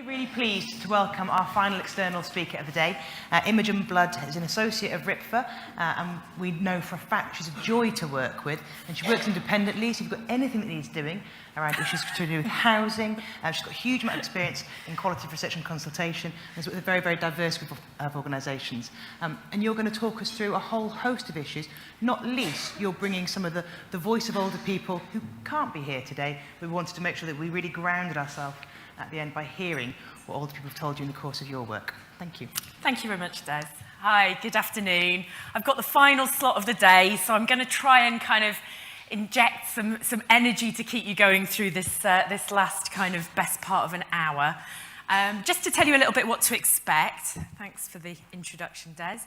Really pleased to welcome our final external speaker of the day. Imogen Blood is an associate of RiPfA, and we know for a fact she's a joy to work with, and she works independently, so if you've got anything that needs doing around issues to do with housing, she's got a huge amount of experience in quality of research and consultation, and it's with a very, very diverse group of organisations. And you're going to talk us through a whole host of issues, not least you're bringing some of the voice of older people who can't be here today, but we wanted to make sure that we really grounded ourselves at the end by hearing what older people have told you in the course of your work. Thank you. Thank you very much, Des. Hi, good afternoon. I've got the final slot of the day, so I'm going to try and kind of inject some energy to keep you going through this last kind of best part of an hour. Just to tell you a little bit what to expect. Thanks for the introduction, Des.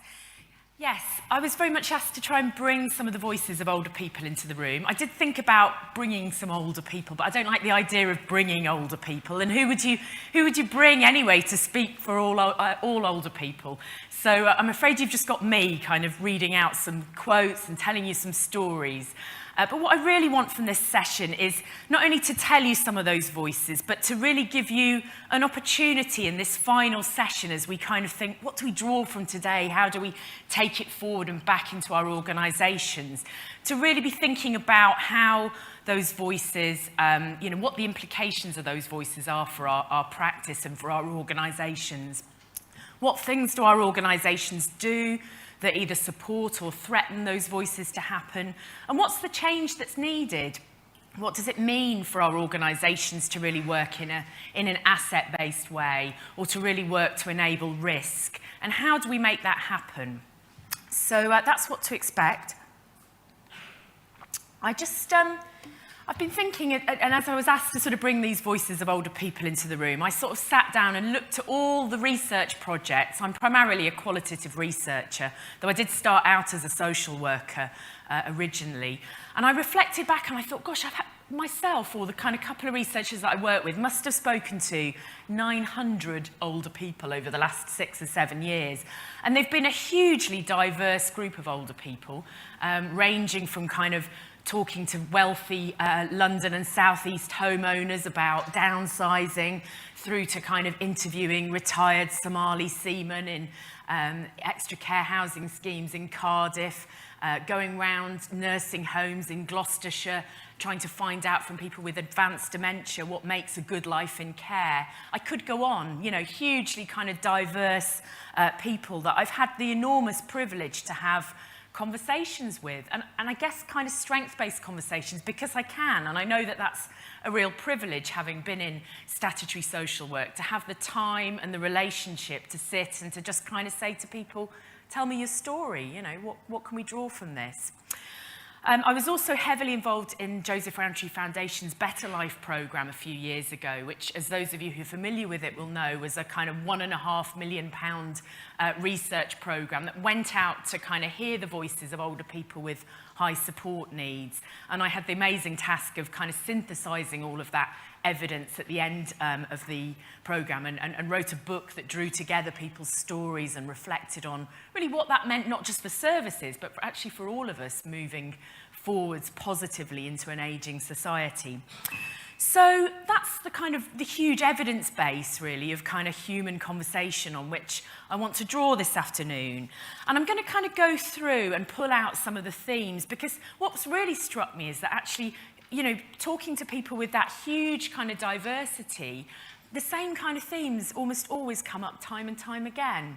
Yes, I was very much asked to try and bring some of the voices of older people into the room. I did think about bringing some older people, but I don't like the idea of bringing older people. And who would you bring anyway to speak for all older people? So I'm afraid you've just got me kind of reading out some quotes and telling you some stories. But what I really want from this session is not only to tell you some of those voices, but to really give you an opportunity in this final session as we kind of think, what do we draw from today? How do we take it forward and back into our organisations? To really be thinking about how those voices, what the implications of those voices are for our practice and for our organisations. What things do our organisations do that either support or threaten those voices to happen? And what's the change that's needed? What does it mean for our organisations to really work in an asset-based way, or to really work to enable risk? And how do we make that happen? So that's what to expect. I've been thinking, and as I was asked to sort of bring these voices of older people into the room, I sort of sat down and looked at all the research projects. I'm primarily a qualitative researcher, though I did start out as a social worker originally. And I reflected back and I thought, gosh, I've had myself, or the kind of couple of researchers that I work with, must have spoken to 900 older people over the last 6 or 7 years. And they've been a hugely diverse group of older people, ranging from kind of talking to wealthy London and South East homeowners about downsizing, through to kind of interviewing retired Somali seamen in extra care housing schemes in Cardiff, going round nursing homes in Gloucestershire, trying to find out from people with advanced dementia what makes a good life in care. I could go on, hugely kind of diverse people that I've had the enormous privilege to have conversations with, and I guess kind of strength-based conversations, because I can, and I know that that's a real privilege, having been in statutory social work, to have the time and the relationship to sit and to just kind of say to people, tell me your story, what can we draw from this? I was also heavily involved in Joseph Rowntree Foundation's Better Life programme a few years ago, which, as those of you who are familiar with it will know, was a kind of £1.5 million research programme that went out to kind of hear the voices of older people with high support needs. And I had the amazing task of kind of synthesising all of that evidence at the end of the programme, and wrote a book that drew together people's stories and reflected on really what that meant, not just for services, but actually for all of us moving forwards positively into an ageing society. So that's the kind of the huge evidence base, really, of kind of human conversation on which I want to draw this afternoon. And I'm going to kind of go through and pull out some of the themes, because what's really struck me is that actually, talking to people with that huge kind of diversity, the same kind of themes almost always come up time and time again.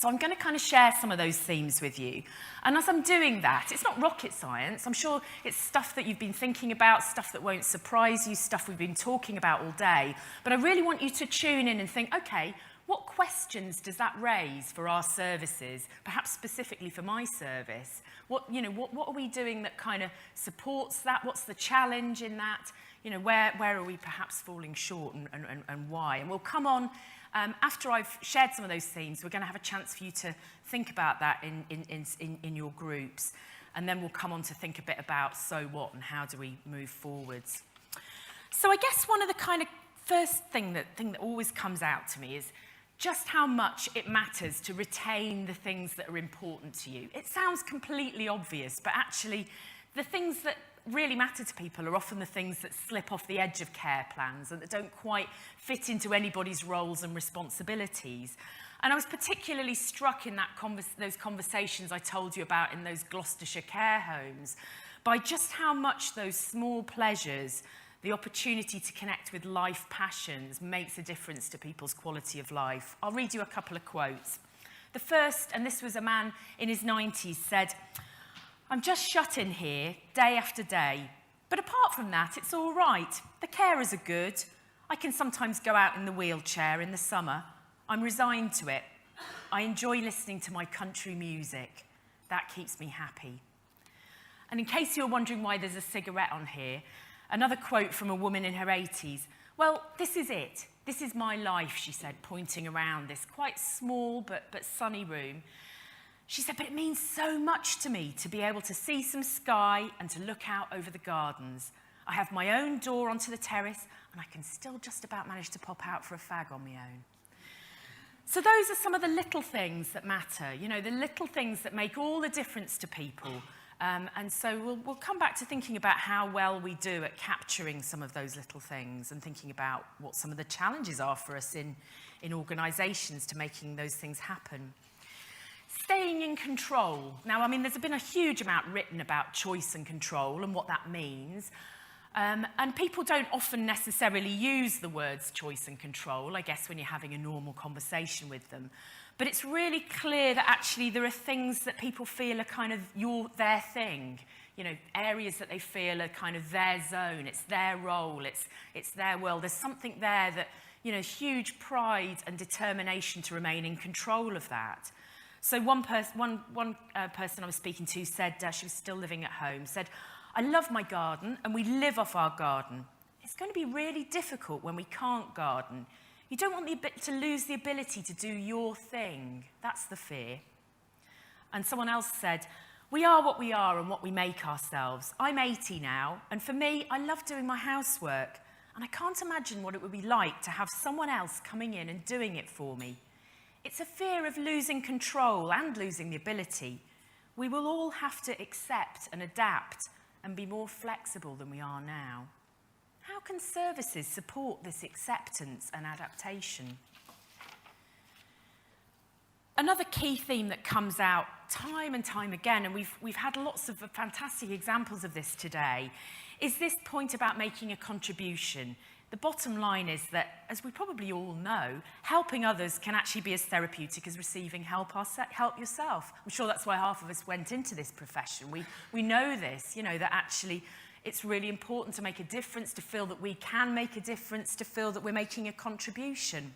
So I'm going to kind of share some of those themes with you. And as I'm doing that, it's not rocket science. I'm sure it's stuff that you've been thinking about, stuff that won't surprise you, stuff we've been talking about all day. But I really want you to tune in and think, okay, what questions does that raise for our services, perhaps specifically for my service? What are we doing that kind of supports that? What's the challenge in that? Where are we perhaps falling short, and why? And we'll come on, after I've shared some of those themes, we're going to have a chance for you to think about that in your groups. And then we'll come on to think a bit about so what and how do we move forwards. So I guess one of the kind of first thing that always comes out to me is just how much it matters to retain the things that are important to you. It sounds completely obvious, but actually the things that really matter to people are often the things that slip off the edge of care plans and that don't quite fit into anybody's roles and responsibilities. And I was particularly struck in those conversations I told you about in those Gloucestershire care homes by just how much those small pleasures, the opportunity to connect with life passions, makes a difference to people's quality of life. I'll read you a couple of quotes. The first, and this was a man in his 90s, said, "I'm just shut in here day after day, but apart from that, it's all right. The carers are good. I can sometimes go out in the wheelchair in the summer. I'm resigned to it. I enjoy listening to my country music. That keeps me happy." And in case you're wondering why there's a cigarette on here, another quote from a woman in her 80s. "Well, this is it. This is my life," she said, pointing around this quite small but sunny room. She said, "But it means so much to me to be able to see some sky and to look out over the gardens. I have my own door onto the terrace and I can still just about manage to pop out for a fag on my own." So those are some of the little things that matter, you know, the little things that make all the difference to people. And so we'll come back to thinking about how well we do at capturing some of those little things and thinking about what some of the challenges are for us in organisations to making those things happen. Staying in control. Now, I mean, there's been a huge amount written about choice and control and what that means. And people don't often necessarily use the words choice and control, I guess, when you're having a normal conversation with them. But it's really clear that actually there are things that people feel are kind of their thing, you know, areas that they feel are kind of their zone, it's their role, it's their world. There's something there that, you know, huge pride and determination to remain in control of that. So one person I was speaking to said, she was still living at home, said, "I love my garden and we live off our garden. It's going to be really difficult when we can't garden. You don't want to lose the ability to do your thing. That's the fear." And someone else said, "We are what we are and what we make ourselves. I'm 80 now, and for me, I love doing my housework, and I can't imagine what it would be like to have someone else coming in and doing it for me. It's a fear of losing control and losing the ability. We will all have to accept and adapt and be more flexible than we are now. How can services support this acceptance and adaptation?" Another key theme that comes out time and time again, and we've had lots of fantastic examples of this today, is this point about making a contribution. The bottom line is that, as we probably all know, helping others can actually be as therapeutic as receiving help yourself. I'm sure that's why half of us went into this profession. We know this, you know, that actually it's really important to make a difference, to feel that we can make a difference, to feel that we're making a contribution.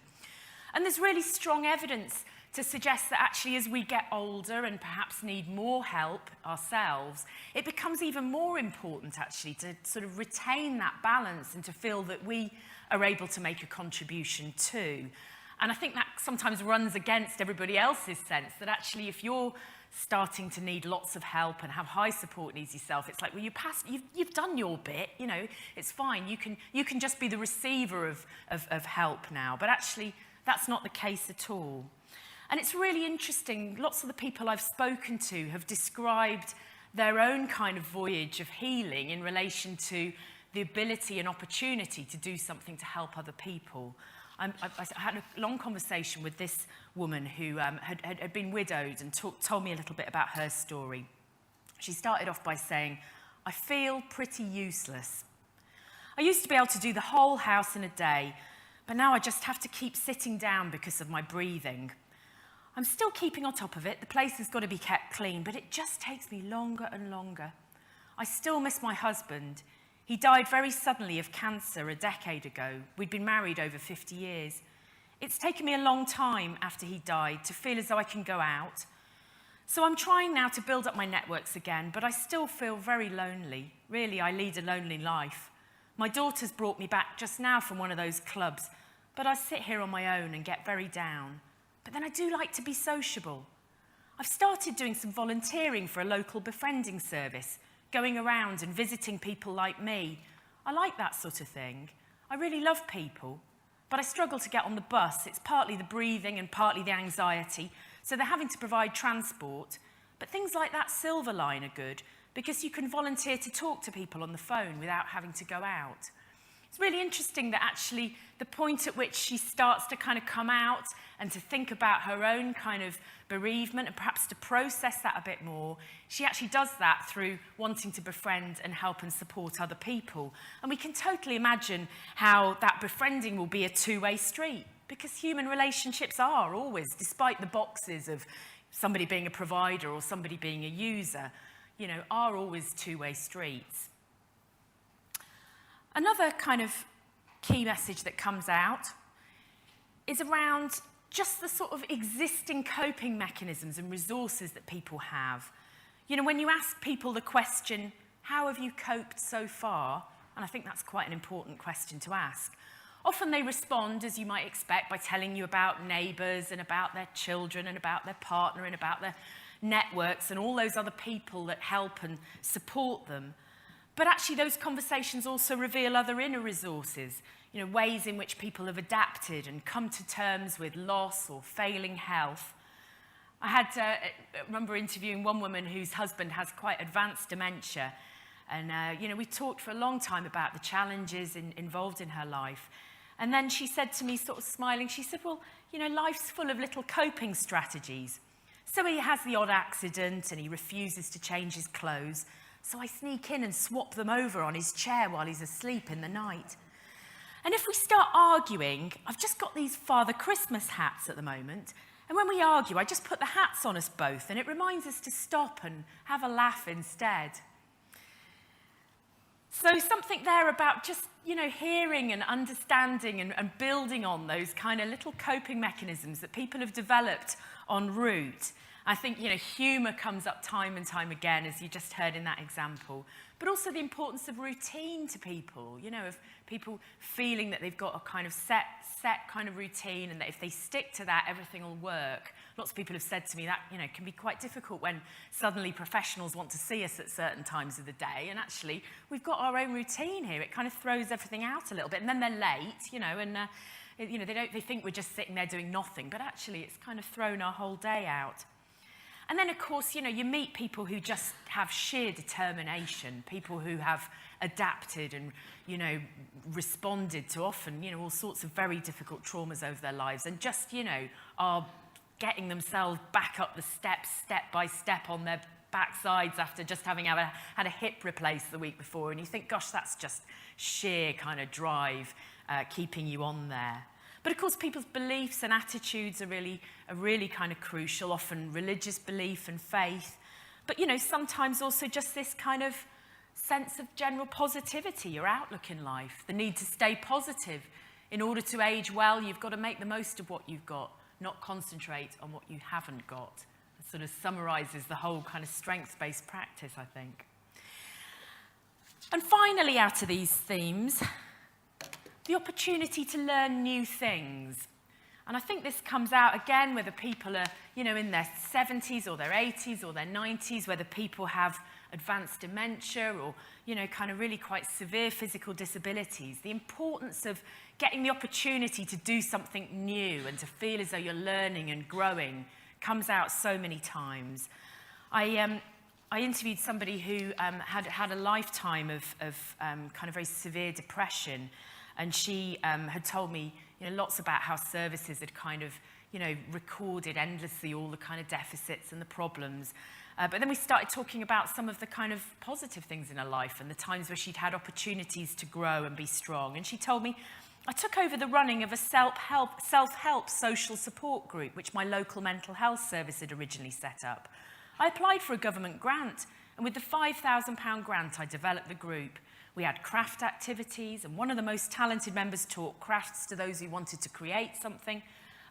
And there's really strong evidence to suggest that actually as we get older and perhaps need more help ourselves, it becomes even more important actually to sort of retain that balance and to feel that we are able to make a contribution too. And I think that sometimes runs against everybody else's sense that actually if you're starting to need lots of help and have high support needs yourself, it's like, well, you've done your bit, you know, it's fine. You can just be the receiver of help now. But actually, that's not the case at all. And it's really interesting. Lots of the people I've spoken to have described their own kind of voyage of healing in relation to the ability and opportunity to do something to help other people. I had a long conversation with this woman who had been widowed and told me a little bit about her story. She started off by saying, "I feel pretty useless. I used to be able to do the whole house in a day, but now I just have to keep sitting down because of my breathing. I'm still keeping on top of it. The place has got to be kept clean, but it just takes me longer and longer. I still miss my husband. He died very suddenly of cancer a decade ago. We'd been married over 50 years. It's taken me a long time after he died to feel as though I can go out. So I'm trying now to build up my networks again, but I still feel very lonely. Really, I lead a lonely life. My daughter's brought me back just now from one of those clubs, but I sit here on my own and get very down. But then I do like to be sociable. I've started doing some volunteering for a local befriending service, going around and visiting people like me. I like that sort of thing. I really love people, but I struggle to get on the bus. It's partly the breathing and partly the anxiety, so they're having to provide transport. But things like that Silver Line are good, because you can volunteer to talk to people on the phone without having to go out. It's really interesting that actually the point at which she starts to kind of come out and to think about her own kind of bereavement and perhaps to process that a bit more, she actually does that through wanting to befriend and help and support other people. And we can totally imagine how that befriending will be a two-way street, because human relationships are always, despite the boxes of somebody being a provider or somebody being a user, you know, are always two-way streets. Another kind of key message that comes out is around just the sort of existing coping mechanisms and resources that people have. You know, when you ask people the question, how have you coped so far? And I think that's quite an important question to ask. Often they respond, as you might expect, by telling you about neighbours and about their children and about their partner and about their networks and all those other people that help and support them. But actually those conversations also reveal other inner resources, you know, ways in which people have adapted and come to terms with loss or failing health. I remember interviewing one woman whose husband has quite advanced dementia, and you know, we talked for a long time about the challenges involved in her life. And then she said to me, sort of smiling, she said, well, you know, life's full of little coping strategies. So he has the odd accident and he refuses to change his clothes. So I sneak in and swap them over on his chair while he's asleep in the night. And if we start arguing, I've just got these Father Christmas hats at the moment. And when we argue, I just put the hats on us both and it reminds us to stop and have a laugh instead. So something there about just, you know, hearing and understanding and building on those kind of little coping mechanisms that people have developed en route. I think, you know, humour comes up time and time again, as you just heard in that example, but also the importance of routine to people, you know, of people feeling that they've got a kind of set kind of routine and that if they stick to that, everything will work. Lots of people have said to me that, you know, can be quite difficult when suddenly professionals want to see us at certain times of the day, and actually we've got our own routine here. It kind of throws everything out a little bit, and then they're late, you know, and you know, they think we're just sitting there doing nothing, but actually it's kind of thrown our whole day out. And then, of course, you know, you meet people who just have sheer determination, people who have adapted and, you know, responded to often, you know, all sorts of very difficult traumas over their lives and just, you know, are getting themselves back up the steps, step by step on their backsides after just having had a hip replaced the week before. And you think, gosh, that's just sheer kind of drive keeping you on there. But of course, people's beliefs and attitudes are really kind of crucial, often religious belief and faith. But, you know, sometimes also just this kind of sense of general positivity, your outlook in life, the need to stay positive. In order to age well, you've got to make the most of what you've got, not concentrate on what you haven't got. It sort of summarises the whole kind of strengths-based practice, I think. And finally, out of these themes, the opportunity to learn new things. And I think this comes out again whether people are, you know, in their 70s or their 80s or their 90s, whether people have advanced dementia or, you know, kind of really quite severe physical disabilities. The importance of getting the opportunity to do something new and to feel as though you're learning and growing comes out so many times. I interviewed somebody who had a lifetime of kind of very severe depression. And she had told me, you know, lots about how services had kind of, you know, recorded endlessly all the kind of deficits and the problems. But then we started talking about some of the kind of positive things in her life and the times where she'd had opportunities to grow and be strong. And she told me, I took over the running of a self-help social support group, which my local mental health service had originally set up. I applied for a government grant, and with the £5,000 grant, I developed the group. We had craft activities, and one of the most talented members taught crafts to those who wanted to create something.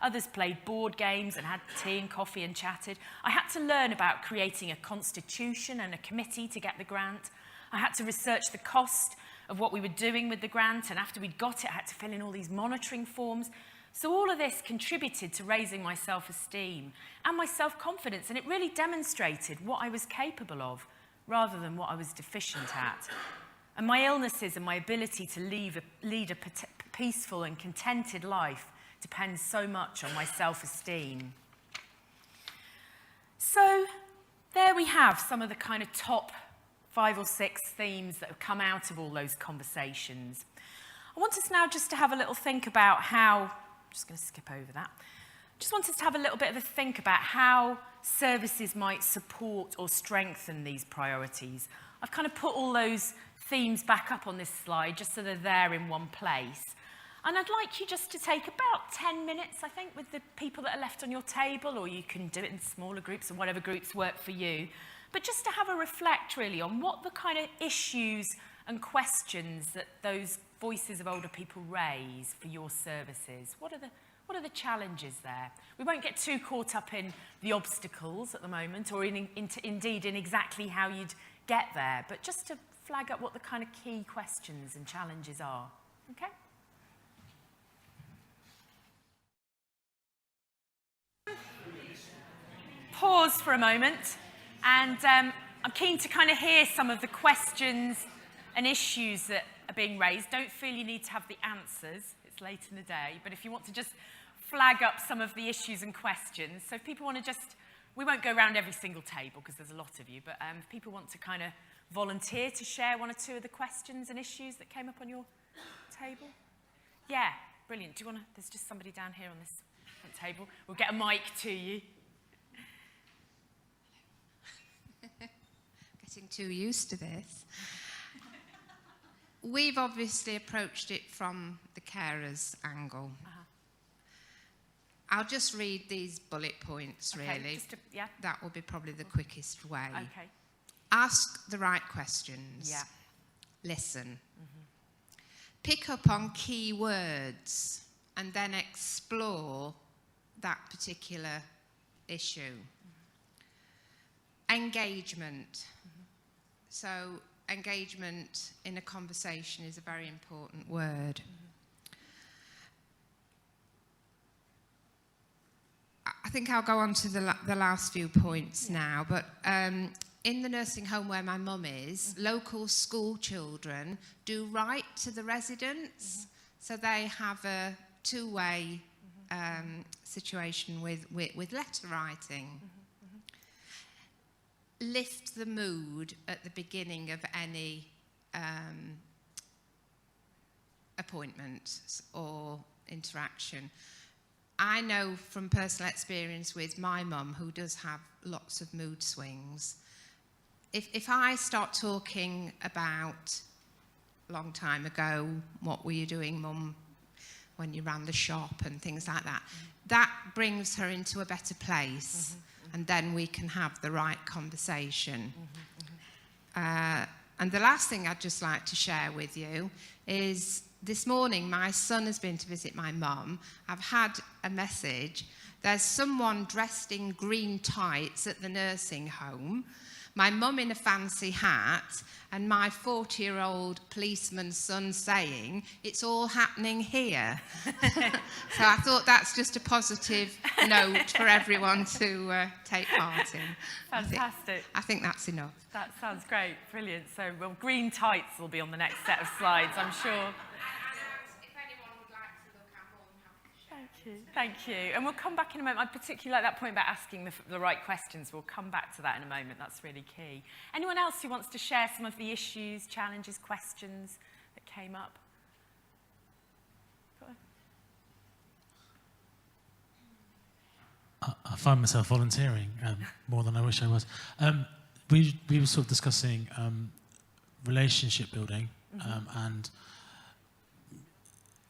Others played board games and had tea and coffee and chatted. I had to learn about creating a constitution and a committee to get the grant. I had to research the cost of what we were doing with the grant, and after we'd got it, I had to fill in all these monitoring forms. So all of this contributed to raising my self-esteem and my self-confidence, and it really demonstrated what I was capable of rather than what I was deficient at. And my illnesses and my ability to lead a peaceful and contented life depends so much on my self-esteem. So there we have some of the kind of top 5 or 6 themes that have come out of all those conversations. I want us now just to have a little think about how, I'm just going to skip over that, just want us to have a little bit of a think about how services might support or strengthen these priorities. I've kind of put all those themes back up on this slide just so they're there in one place. And I'd like you just to take about 10 minutes, I think, with the people that are left on your table, or you can do it in smaller groups and whatever groups work for you. But just to have a reflect really on what the kind of issues and questions that those voices of older people raise for your services. What are the challenges there? We won't get too caught up in the obstacles at the moment, or indeed in exactly how you'd get there, but just to flag up what the kind of key questions and challenges are. Okay? Pause for a moment, and I'm keen to kind of hear some of the questions and issues that are being raised. Don't feel you need to have the answers, it's late in the day, but if you want to just flag up some of the issues and questions. So if people want to just, we won't go around every single table because there's a lot of you, but if people want to kind of volunteer to share 1 or 2 of the questions and issues that came up on your table. Yeah, brilliant. Do you want to, there's just somebody down here on this front table. We'll get a mic to you. Getting too used to this. We've obviously approached it from the carers angle. I'll just read these bullet points, really. Yeah. That will be probably the quickest way. Okay. Ask the right questions. Yeah. Listen. Pick up on key words and then explore that particular issue. Engagement. So engagement in a conversation is a very important word. I think I'll go on to the last few points now, but in the nursing home where my mum is, local school children do write to the residents, so they have a two-way situation with letter writing. Lift the mood at the beginning of any appointment or interaction. I know from personal experience with my mum, who does have lots of mood swings, if I start talking about a long time ago, what were you doing, Mum, when you ran the shop and things like that, that brings her into a better place, and then we can have the right conversation. And the last thing I'd just like to share with you is this morning my son has been to visit my mum. I've had a message. There's someone dressed in green tights at the nursing home, my mum in a fancy hat, and my 40-year-old policeman's son saying, "It's all happening here." So I thought that's just a positive note for everyone to take part in. Fantastic. I think that's enough. That sounds great. Brilliant. So, well, green tights will be on the next set of slides, I'm sure. Thank you. And we'll come back in a moment. I particularly like that point about asking the right questions. We'll come back to that in a moment. That's really key. Anyone else who wants to share some of the issues, challenges, questions that came up? Go on. I find myself volunteering more than I wish I was. We were sort of discussing relationship building and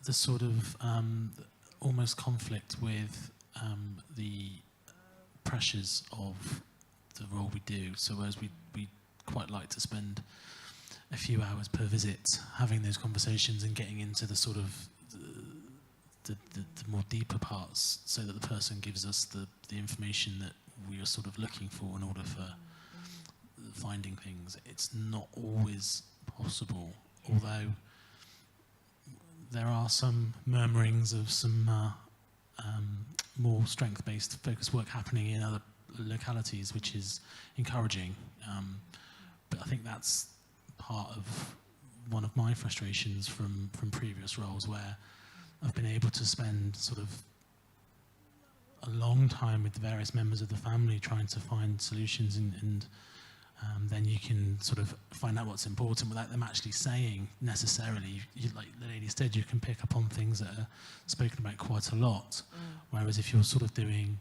the sort of almost conflict with the pressures of the role we do. So whereas we quite like to spend a few hours per visit having those conversations and getting into the sort of the more deeper parts, so that the person gives us the information that we are sort of looking for in order for finding things. It's not always possible, although there are some murmurings of some more strength-based focused work happening in other localities, which is encouraging. But I think that's part of one of my frustrations from previous roles, where I've been able to spend sort of a long time with the various members of the family trying to find solutions and then you can sort of find out what's important without them actually saying necessarily. Like the lady said, you can pick up on things that are spoken about quite a lot. Whereas if you're sort of doing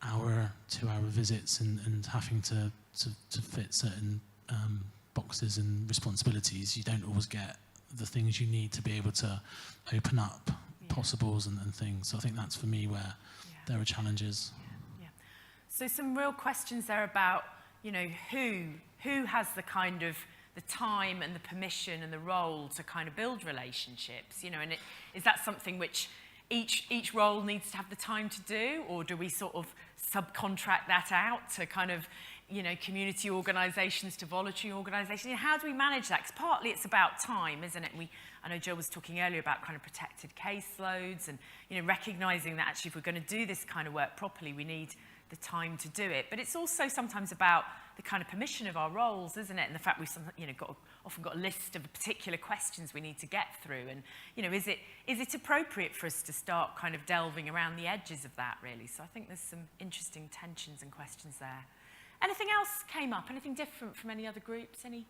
hour, 2-hour visits and having to fit certain boxes and responsibilities, you don't always get the things you need to be able to open up possibles and things. So I think that's for me where there are challenges. So some real questions there about, you know, who has the kind of the time and the permission and the role to kind of build relationships, you know, and is that something which each role needs to have the time to do, or do we sort of subcontract that out to kind of, you know, community organisations, to voluntary organisations? You know, how do we manage that? Because partly it's about time, isn't it? I know Jill was talking earlier about kind of protected caseloads and, you know, recognising that actually if we're going to do this kind of work properly, we need the time to do it. But it's also sometimes about the kind of permission of our roles, isn't it? And the fact we've often got a list of particular questions we need to get through. And, you know, is it appropriate for us to start kind of delving around the edges of that, really? So I think there's some interesting tensions and questions there. Anything else came up? Anything different from any other groups? Any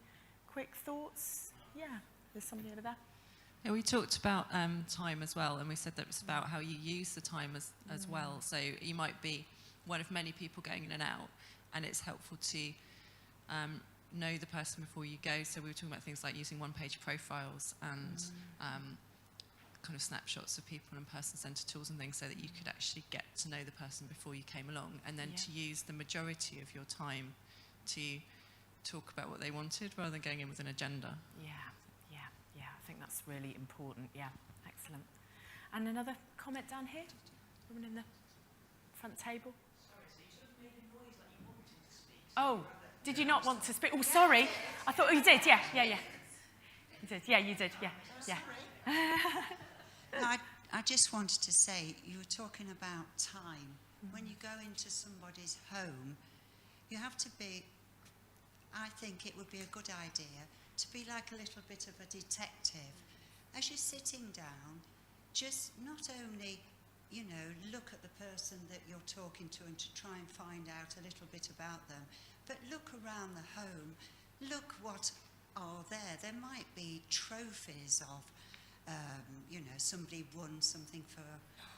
quick thoughts? Yeah, there's somebody over there. Yeah, we talked about time as well, and we said that it's about how you use the time as well. So you might be one of many people going in and out, and it's helpful to know the person before you go. So we were talking about things like using one-page profiles and kind of snapshots of people and person-centered tools and things, so that you could actually get to know the person before you came along, and then to use the majority of your time to talk about what they wanted rather than going in with an agenda. I think that's really important. Yeah, excellent. And another comment down here? Woman in the front table. Oh, did you not want to speak? Oh, sorry. I thought you did. Yeah. You did. Yeah, you did. Yeah. I just wanted to say, you were talking about time. When you go into somebody's home, you have to be, I think it would be a good idea to be like a little bit of a detective. As you're sitting down, just not only, you know, look at the person that you're talking to and to try and find out a little bit about them, but look around the home, look what are there. There might be trophies of, you know, somebody won something for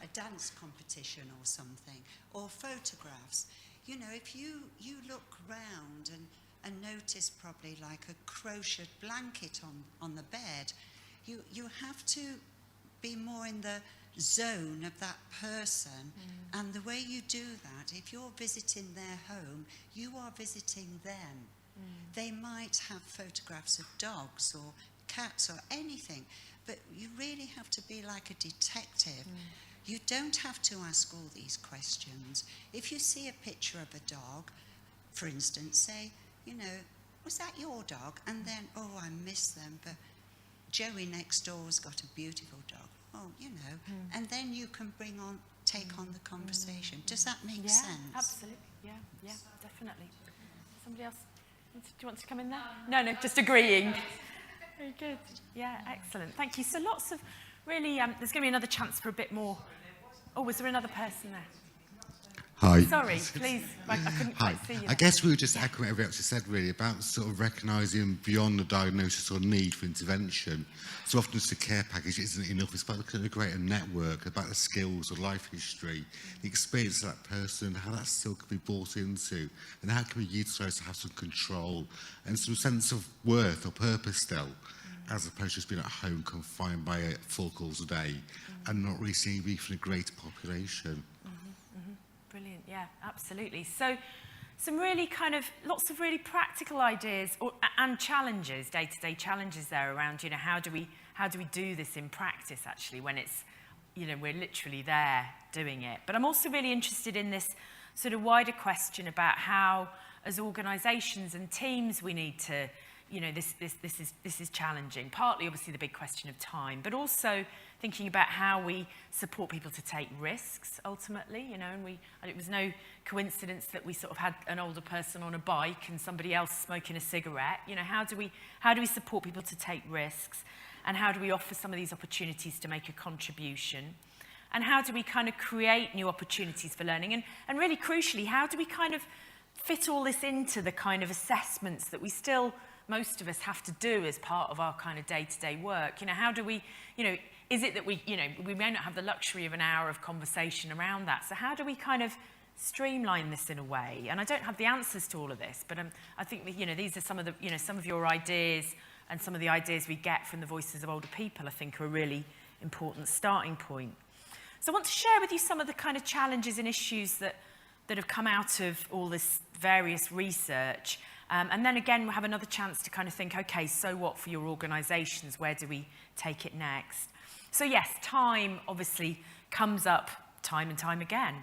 a dance competition or something, or photographs. You know, if you look round and notice probably like a crocheted blanket on the bed, you have to be more in the zone of that person. And the way you do that, if you're visiting their home, you are visiting them. They might have photographs of dogs or cats or anything, but you really have to be like a detective. You don't have to ask all these questions. If you see a picture of a dog, for instance, say, you know, was that your dog? And then, oh, I miss them, but Joey next door's got a beautiful dog. Oh, you know, and then you can take on the conversation. Does that make sense? Yeah, absolutely. Yeah, definitely. Somebody else? Do you want to come in there? No, just agreeing. Very good. Yeah, excellent. Thank you. So lots of really, there's going to be another chance for a bit more. Oh, was there another person there? Hi. Sorry, please. I couldn't Hi. quite see you. I guess we were just echoing what everyone else has said, really, about sort of recognising beyond the diagnosis or need for intervention. So often just a care package isn't enough. It's about looking at a greater network, about the skills or life history, the experience of that person, how that still can be brought into, and how it can be utilised to have some control and some sense of worth or purpose still, as opposed to just being at home confined by 4 calls a day and not really seeing from a greater population. Brilliant, yeah, absolutely. So some really kind of, lots of really practical ideas and challenges, day-to-day challenges there around, you know, how do we do this in practice actually when it's, you know, we're literally there doing it. But I'm also really interested in this sort of wider question about how, as organisations and teams, we need to, you know, this is challenging. Partly, obviously, the big question of time, but also thinking about how we support people to take risks, ultimately, you know, and it was no coincidence that we sort of had an older person on a bike and somebody else smoking a cigarette. You know, how do we support people to take risks, and how do we offer some of these opportunities to make a contribution? And how do we kind of create new opportunities for learning? And really crucially, how do we kind of fit all this into the kind of assessments that we still, most of us, have to do as part of our kind of day-to-day work. You know, how do we, you know, is it that we, you know, we may not have the luxury of an hour of conversation around that, so how do we kind of streamline this in a way? And I don't have the answers to all of this, but I think that, you know, these are some of the, you know, some of your ideas and some of the ideas we get from the voices of older people, I think, are a really important starting point. So I want to share with you some of the kind of challenges and issues that have come out of all this various research. And then again, we'll have another chance to kind of think, okay, so what for your organisations? Where do we take it next? So yes, time obviously comes up time and time again.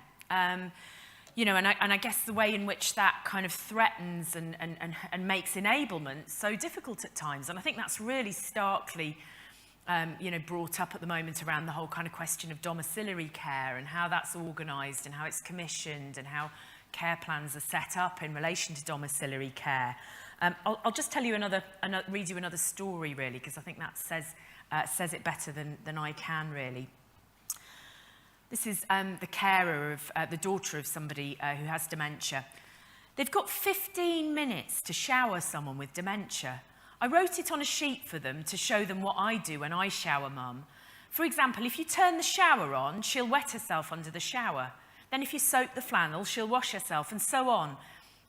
You know, and I guess the way in which that kind of threatens and makes enablement so difficult at times. And I think that's really starkly, you know, brought up at the moment around the whole kind of question of domiciliary care and how that's organised and how it's commissioned and how care plans are set up in relation to domiciliary care. I'll just tell you read you another story really, because I think that says it better than I can really. This is the carer of the daughter of somebody who has dementia. They've got 15 minutes to shower someone with dementia. I wrote it on a sheet for them to show them what I do when I shower Mum. For example, if you turn the shower on, she'll wet herself under the shower. Then if you soak the flannel, she'll wash herself, and so on.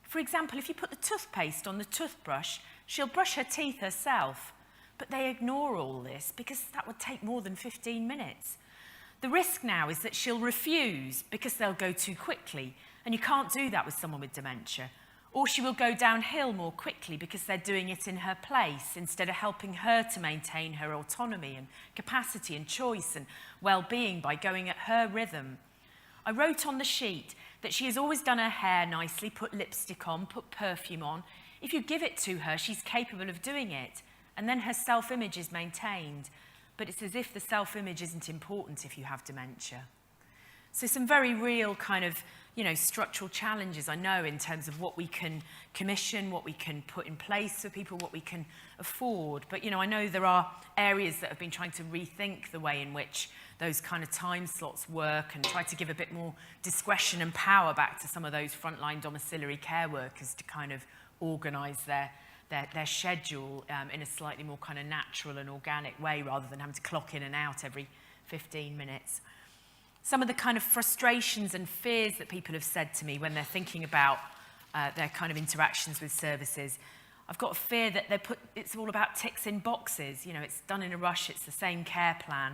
For example, if you put the toothpaste on the toothbrush, she'll brush her teeth herself. But they ignore all this because that would take more than 15 minutes. The risk now is that she'll refuse because they'll go too quickly, and you can't do that with someone with dementia. Or she will go downhill more quickly because they're doing it in her place instead of helping her to maintain her autonomy and capacity and choice and well-being by going at her rhythm. I wrote on the sheet that she has always done her hair nicely, put lipstick on, put perfume on. If you give it to her, she's capable of doing it, and then her self-image is maintained. But it's as if the self-image isn't important if you have dementia. So some very real kind of, you know, structural challenges, I know, in terms of what we can commission, what we can put in place for people, what we can afford. But, you know, I know there are areas that have been trying to rethink the way in which those kind of time slots work and try to give a bit more discretion and power back to some of those frontline domiciliary care workers to kind of organise their schedule in a slightly more kind of natural and organic way rather than having to clock in and out every 15 minutes. Some of the kind of frustrations and fears that people have said to me when they're thinking about their kind of interactions with services. I've got a fear that it's all about ticks in boxes. You know, it's done in a rush, it's the same care plan.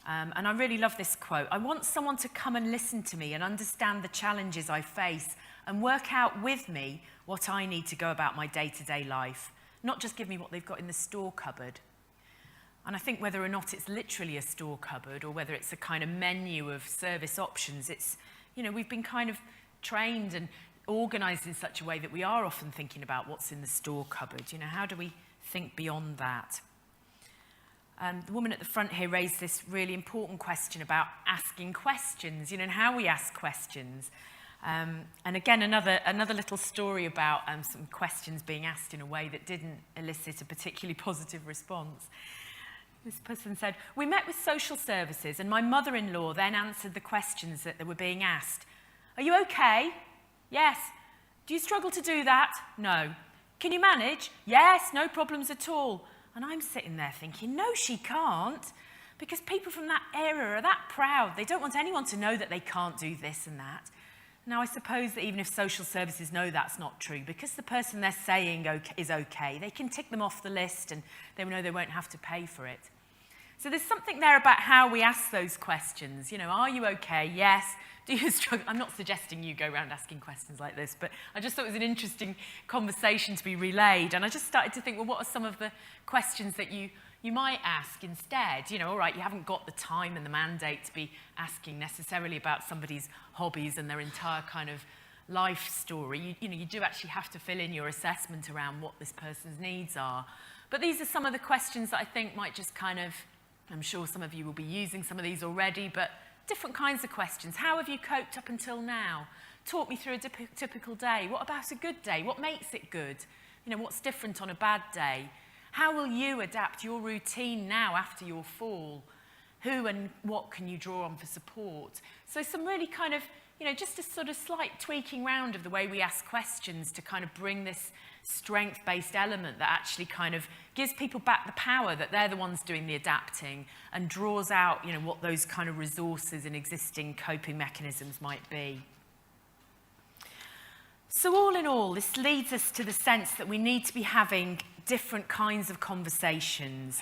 And I really love this quote. I want someone to come and listen to me and understand the challenges I face and work out with me what I need to go about my day-to-day life, not just give me what they've got in the store cupboard. And I think whether or not it's literally a store cupboard or whether it's a kind of menu of service options, it's, you know, we've been kind of trained and organised in such a way that we are often thinking about what's in the store cupboard. You know, how do we think beyond that? The woman at the front here raised this really important question about asking questions, you know, and how we ask questions. And again, another little story about some questions being asked in a way that didn't elicit a particularly positive response. This person said, we met with social services and my mother-in-law then answered the questions that were being asked. Are you okay? Yes. Do you struggle to do that? No. Can you manage? Yes, no problems at all. And I'm sitting there thinking, no, she can't. Because people from that era are that proud. They don't want anyone to know that they can't do this and that. Now, I suppose that even if social services know that's not true, because the person they're saying is okay, they can tick them off the list and they know they won't have to pay for it. So there's something there about how we ask those questions. You know, are you okay? Yes. Do you struggle? I'm not suggesting you go around asking questions like this, but I just thought it was an interesting conversation to be relayed. And I just started to think, well, what are some of the questions that you might ask instead? You know, all right, you haven't got the time and the mandate to be asking necessarily about somebody's hobbies and their entire kind of life story. You know, you do actually have to fill in your assessment around what this person's needs are. But these are some of the questions that I think might just kind of, I'm sure some of you will be using some of these already, but different kinds of questions. How have you coped up until now? Talk me through a typical day. What about a good day? What makes it good? You know, what's different on a bad day? How will you adapt your routine now after your fall? who and what can you draw on for support? So some really kind of, you know, just a sort of slight tweaking round of the way we ask questions to kind of bring this strength-based element that actually kind of gives people back the power that they're the ones doing the adapting and draws out, you know, what those kind of resources and existing coping mechanisms might be. So all in all, this leads us to the sense that we need to be having different kinds of conversations,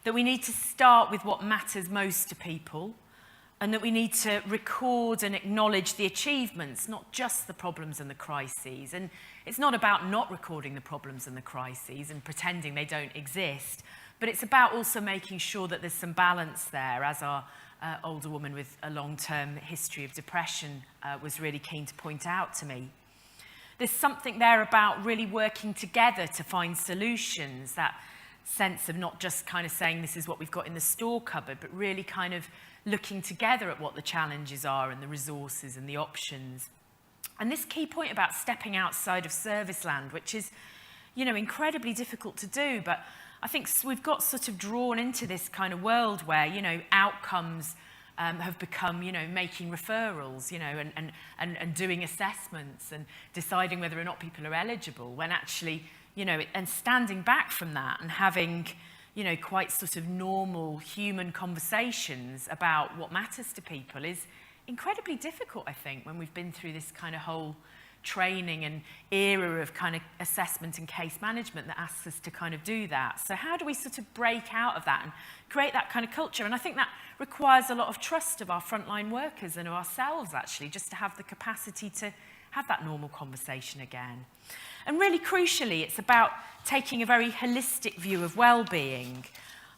that we need to start with what matters most to people, and that we need to record and acknowledge the achievements, not just the problems and the crises. And it's not about not recording the problems and the crises and pretending they don't exist, but it's about also making sure that there's some balance there, as our older woman with a long-term history of depression was really keen to point out to me. There's something there about really working together to find solutions, that sense of not just kind of saying this is what we've got in the store cupboard, but really kind of looking together at what the challenges are and the resources and the options. And this key point about stepping outside of service land, which is, you know, incredibly difficult to do, but I think we've got sort of drawn into this kind of world where, you know, outcomes have become, you know, making referrals, you know, and doing assessments and deciding whether or not people are eligible, when actually, you know, and standing back from that and having, you know, quite sort of normal human conversations about what matters to people is incredibly difficult, I think, when we've been through this kind of whole training and era of kind of assessment and case management that asks us to kind of do that. So how do we sort of break out of that and create that kind of culture? And I think that requires a lot of trust of our frontline workers and of ourselves, actually, just to have the capacity to have that normal conversation again. And really crucially, it's about taking a very holistic view of well-being.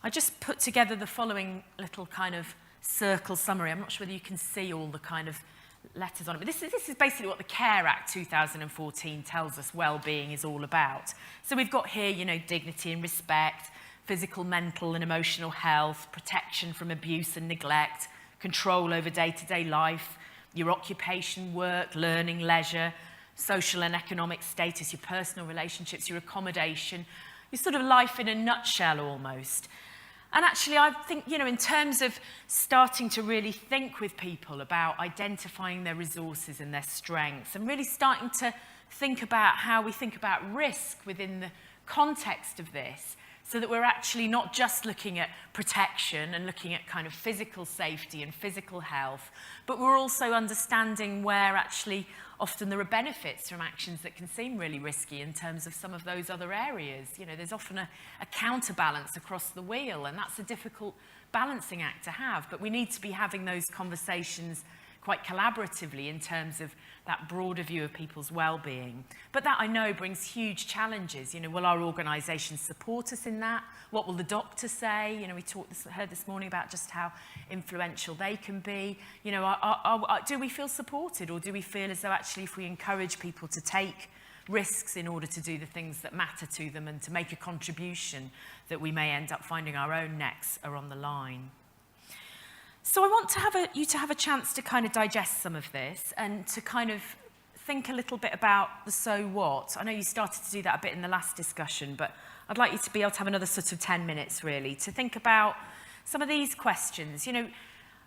I just put together the following little kind of circle summary. I'm not sure whether you can see all the kind of letters on it, but this is basically what the Care Act 2014 tells us well-being is all about. So we've got here, you know, dignity and respect, physical, mental and emotional health, protection from abuse and neglect, control over day-to-day life, your occupation, work, learning, leisure, social and economic status, your personal relationships, your accommodation, your sort of life in a nutshell almost. And actually, I think, you know, in terms of starting to really think with people about identifying their resources and their strengths, and really starting to think about how we think about risk within the context of this, so that we're actually not just looking at protection and looking at kind of physical safety and physical health, but we're also understanding where actually often there are benefits from actions that can seem really risky in terms of some of those other areas. You know, there's often a counterbalance across the wheel, and that's a difficult balancing act to have, but we need to be having those conversations quite collaboratively in terms of that broader view of people's well-being. But that, I know, brings huge challenges. You know, will our organisations support us in that? What will the doctor say? You know, we heard this morning about just how influential they can be. You know, do we feel supported, or do we feel as though actually if we encourage people to take risks in order to do the things that matter to them and to make a contribution, that we may end up finding our own necks are on the line? So I want to you to have a chance to kind of digest some of this and to kind of think a little bit about the so what. I know you started to do that a bit in the last discussion, but I'd like you to be able to have another sort of 10 minutes really to think about some of these questions, you know,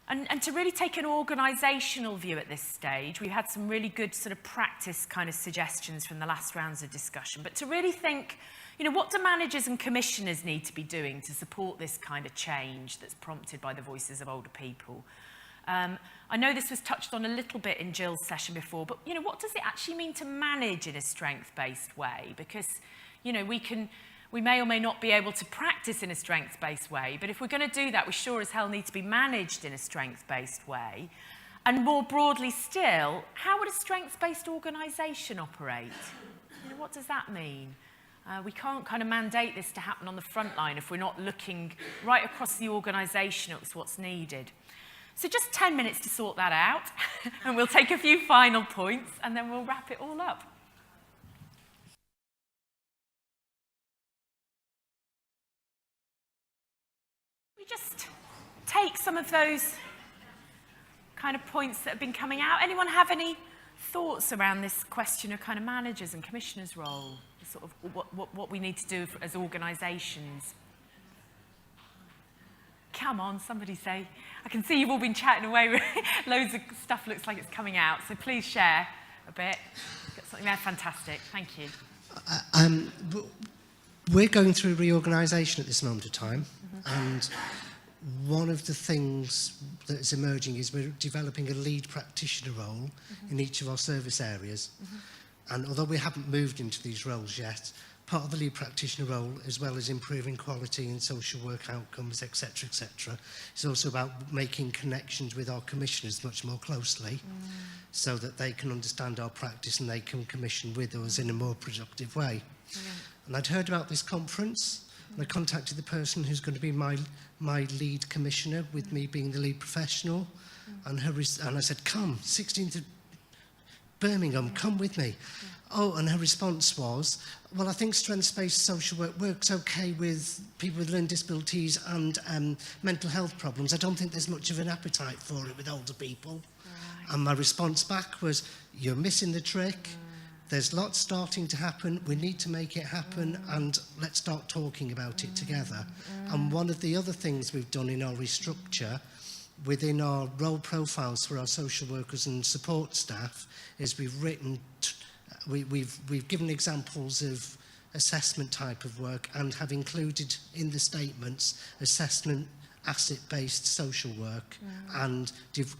and to really take an organisational view at this stage. We've had some really good sort of practice kind of suggestions from the last rounds of discussion, but to really think, you know, what do managers and commissioners need to be doing to support this kind of change that's prompted by the voices of older people? I know this was touched on a little bit in Jill's session before, but, you know, what does it actually mean to manage in a strength-based way? Because, you know, we may or may not be able to practice in a strength-based way, but if we're going to do that, we sure as hell need to be managed in a strength-based way. And more broadly still, how would a strengths-based organisation operate? You know, what does that mean? We can't kind of mandate this to happen on the front line if we're not looking right across the organisation at what's needed. So just 10 minutes to sort that out, and we'll take a few final points, and then we'll wrap it all up. We just take some of those kind of points that have been coming out. Anyone have any thoughts around this question of kind of managers and commissioners' role, sort of what we need to do as organisations? come on, somebody say. I can see you've all been chatting away. Loads of stuff looks like it's coming out. So please share a bit. Got something there, fantastic. Thank you. We're going through reorganisation at this moment of time, and one of the things that is emerging is we're developing a lead practitioner role in each of our service areas. And although we haven't moved into these roles yet, part of the lead practitioner role, as well as improving quality and social work outcomes, etc., is also about making connections with our commissioners much more closely, so that they can understand our practice and they can commission with us in a more productive way. And I'd heard about this conference, and I contacted the person who's going to be my lead commissioner, with me being the lead professional, and I said, come, 16th of Birmingham, come with me. Oh, and her response was, well, I think strengths-based social work works okay with people with learning disabilities and mental health problems. I don't think there's much of an appetite for it with older people. Right. And my response back was, you're missing the trick. There's lots starting to happen. We need to make it happen, and let's start talking about it together. And one of the other things we've done in our restructure within our role profiles for our social workers and support staff is we've given examples of assessment type of work and have included in the statements assessment, asset-based social work and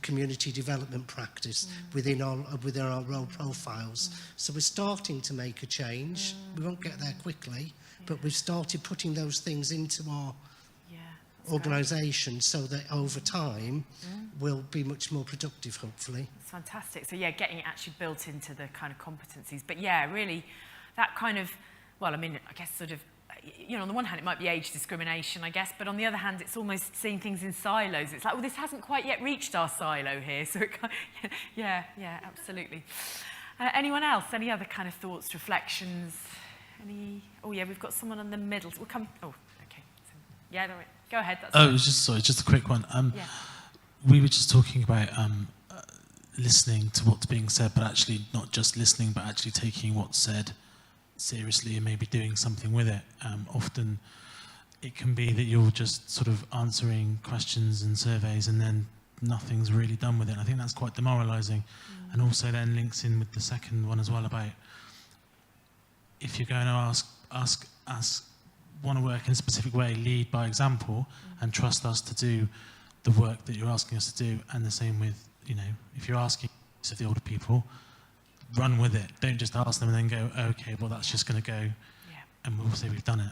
community development practice within our role profiles. So we're starting to make a change. We won't get there quickly, but we've started putting those things into our organisation so that over time we'll be much more productive, hopefully. It's fantastic. So yeah, getting it actually built into the kind of competencies. But yeah, really that kind of, well, I mean, I guess sort of, you know, on the one hand it might be age discrimination, I guess, but on the other hand it's almost seeing things in silos. It's like, well, this hasn't quite yet reached our silo here. So it kind of, yeah, absolutely. Anyone else? Any other kind of thoughts, reflections? Oh yeah, we've got someone in the middle. We'll come, oh, okay. So, yeah, all right. Go ahead. It was just a quick one. We were just talking about listening to what's being said, but actually not just listening, but actually taking what's said seriously and maybe doing something with it. Often it can be that you're just sort of answering questions and surveys and then nothing's really done with it. And I think that's quite demoralising. And also then links in with the second one as well about if you're going to ask want to work in a specific way, lead by example and trust us to do the work that you're asking us to do. And the same with, you know, if you're asking of the older people, run with it. Don't just ask them and then go, oh, okay, well, that's just going to go. And we'll say we've done it.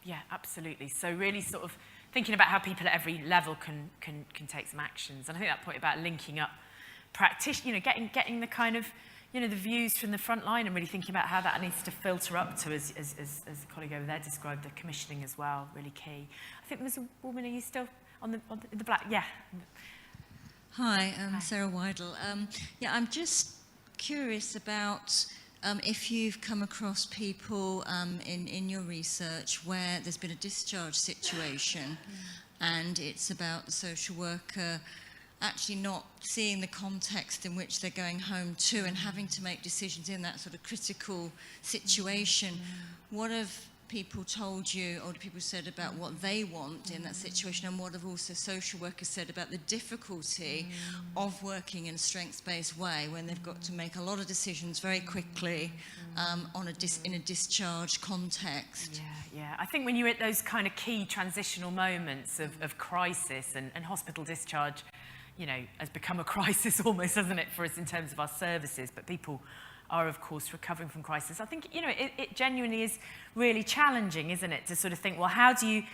Yeah, absolutely. So really sort of thinking about how people at every level can take some actions. And I think that point about linking up practice, you know, getting the kind of, you know, the views from the front line and really thinking about how that needs to filter up to, as the colleague over there described, the commissioning as well, really key. I think there's a woman, are you still on the black? Yeah. Hi, I'm Sarah Weidel. I'm just curious about if you've come across people in your research where there's been a discharge situation and it's about the social worker actually not seeing the context in which they're going home to and having to make decisions in that sort of critical situation. What have people told you, older people said about what they want in that situation, and what have also social workers said about the difficulty of working in a strengths-based way when they've got to make a lot of decisions very quickly in a discharge context? Yeah. I think when you're at those kind of key transitional moments of crisis and hospital discharge, you know, has become a crisis almost, hasn't it, for us in terms of our services, but people are, of course, recovering from crisis. I think, you know, it genuinely is really challenging, isn't it, to sort of think, well, how do you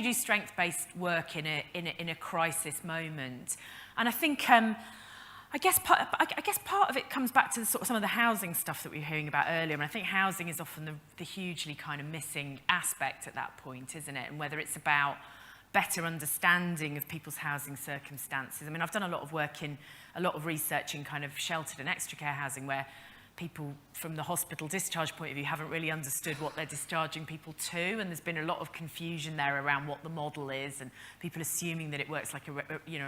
do strength-based work in a crisis moment? And I think, I guess part of it comes back to sort of some of the housing stuff that we were hearing about earlier. And I think housing is often the hugely kind of missing aspect at that point, isn't it? And whether it's about better understanding of people's housing circumstances. I mean, I've done a lot of research in kind of sheltered and extra care housing where people from the hospital discharge point of view haven't really understood what they're discharging people to, and there's been a lot of confusion there around what the model is, and people assuming that it works like a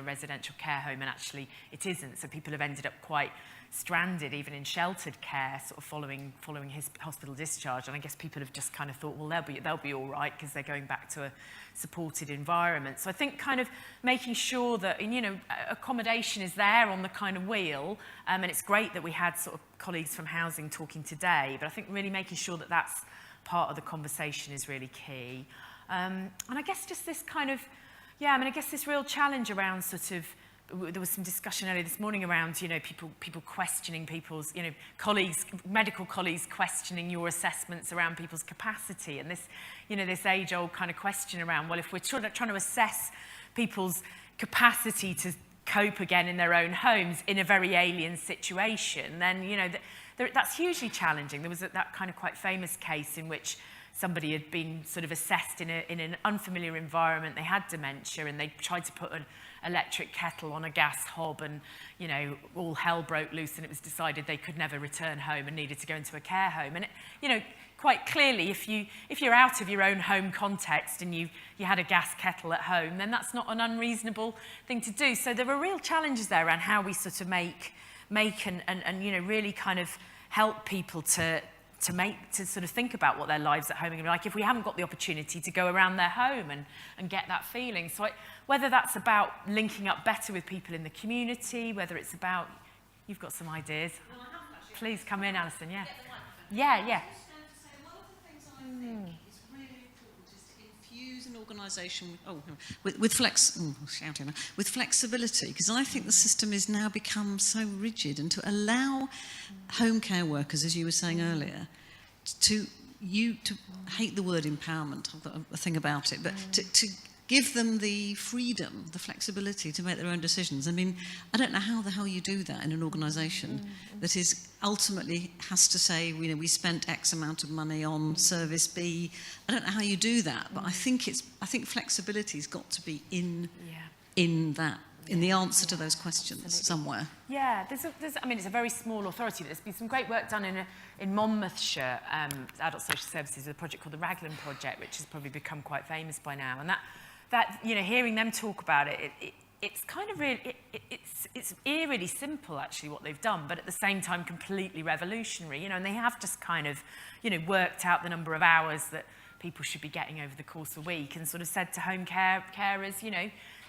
residential care home, and actually it isn't. So people have ended up quite stranded, even in sheltered care, sort of following his hospital discharge. And I guess people have just kind of thought, well, they'll be all right because they're going back to a supported environment. So I think kind of making sure that, accommodation is there on the kind of wheel, and it's great that we had sort of colleagues from housing talking today, but I think really making sure that that's part of the conversation is really key. And I guess just this kind of, I guess this real challenge around sort of, there was some discussion earlier this morning around, people questioning people's, colleagues, medical colleagues questioning your assessments around people's capacity, and this, this age-old kind of question around, well, if we're trying to assess people's capacity to cope again in their own homes in a very alien situation, then, that's hugely challenging. There was that kind of quite famous case in which somebody had been sort of assessed in an unfamiliar environment. They had dementia, and they tried to put an electric kettle on a gas hob, and all hell broke loose, and it was decided they could never return home and needed to go into a care home. And quite clearly, if you're out of your own home context and you had a gas kettle at home, then that's not an unreasonable thing to do. So there are real challenges there around how we sort of make and really kind of help people to sort of think about what their lives at home are going to be like if we haven't got the opportunity to go around their home and get that feeling. So whether that's about linking up better with people in the community, whether it's about, you've got some ideas. Well, please come in, Alison, yeah. Yeah. One of the things I think is really important is to infuse an organisation with flexibility, because I think the system has now become so rigid, and to allow home care workers, as you were saying earlier, to hate the word empowerment, I've got a thing about it, but to give them the freedom, the flexibility to make their own decisions. I mean, I don't know how the hell you do that in an organisation that is ultimately has to say, we spent X amount of money on service B. I don't know how you do that, but I think flexibility's got to be in the answer to those questions somewhere. Yeah, it's a very small authority, but there's been some great work done in Monmouthshire, Adult Social Services, with a project called the Raglan Project, which has probably become quite famous by now. And that hearing them talk about it, it's kind of really, it's eerily simple actually what they've done, but at the same time completely revolutionary, and they have just kind of, worked out the number of hours that people should be getting over the course of a week, and sort of said to home carers,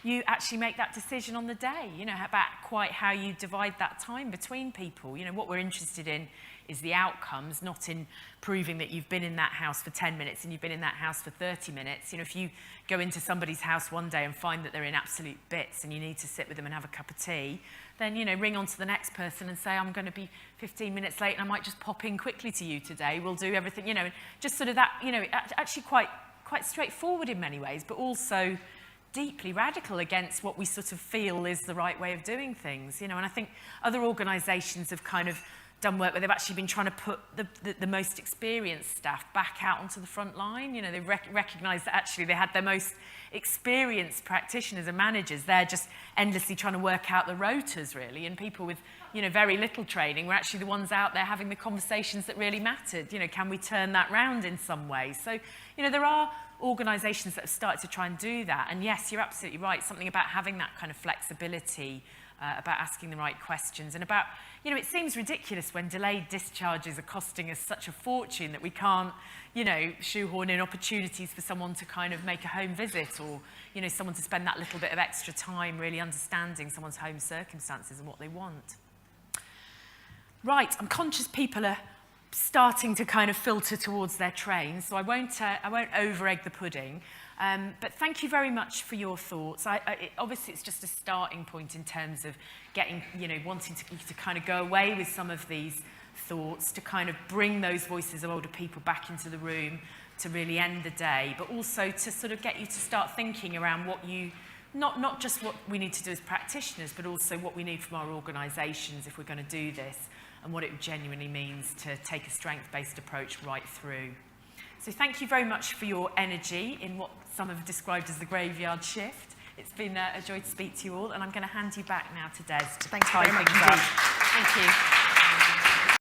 you actually make that decision on the day, about quite how you divide that time between people. What we're interested in is the outcomes, not in proving that you've been in that house for 10 minutes and you've been in that house for 30 minutes. If you go into somebody's house one day and find that they're in absolute bits and you need to sit with them and have a cup of tea, then, ring on to the next person and say, I'm going to be 15 minutes late and I might just pop in quickly to you today. We'll do everything, just sort of that, actually quite straightforward in many ways, but also deeply radical against what we sort of feel is the right way of doing things, and I think other organisations have kind of done work where they've actually been trying to put the most experienced staff back out onto the front line. They've recognised that actually they had their most experienced practitioners and managers. They're just endlessly trying to work out the rotas, really, and people with, very little training were actually the ones out there having the conversations that really mattered. Can we turn that round in some way? So, there are organisations that have started to try and do that. And yes, you're absolutely right, something about having that kind of flexibility, about asking the right questions, and about, it seems ridiculous when delayed discharges are costing us such a fortune that we can't, shoehorn in opportunities for someone to kind of make a home visit, or, someone to spend that little bit of extra time really understanding someone's home circumstances and what they want. Right, I'm conscious people are starting to kind of filter towards their trains, so I won't over-egg the pudding. But thank you very much for your thoughts. Obviously, it's just a starting point in terms of getting, wanting to kind of go away with some of these thoughts, to kind of bring those voices of older people back into the room to really end the day, but also to sort of get you to start thinking around what you, not just what we need to do as practitioners, but also what we need from our organisations if we're going to do this, and what it genuinely means to take a strength-based approach right through. So thank you very much for your energy in what some have described as the graveyard shift. It's been a joy to speak to you all, and I'm going to hand you back now to Des to Thanks very much things up. Thank you.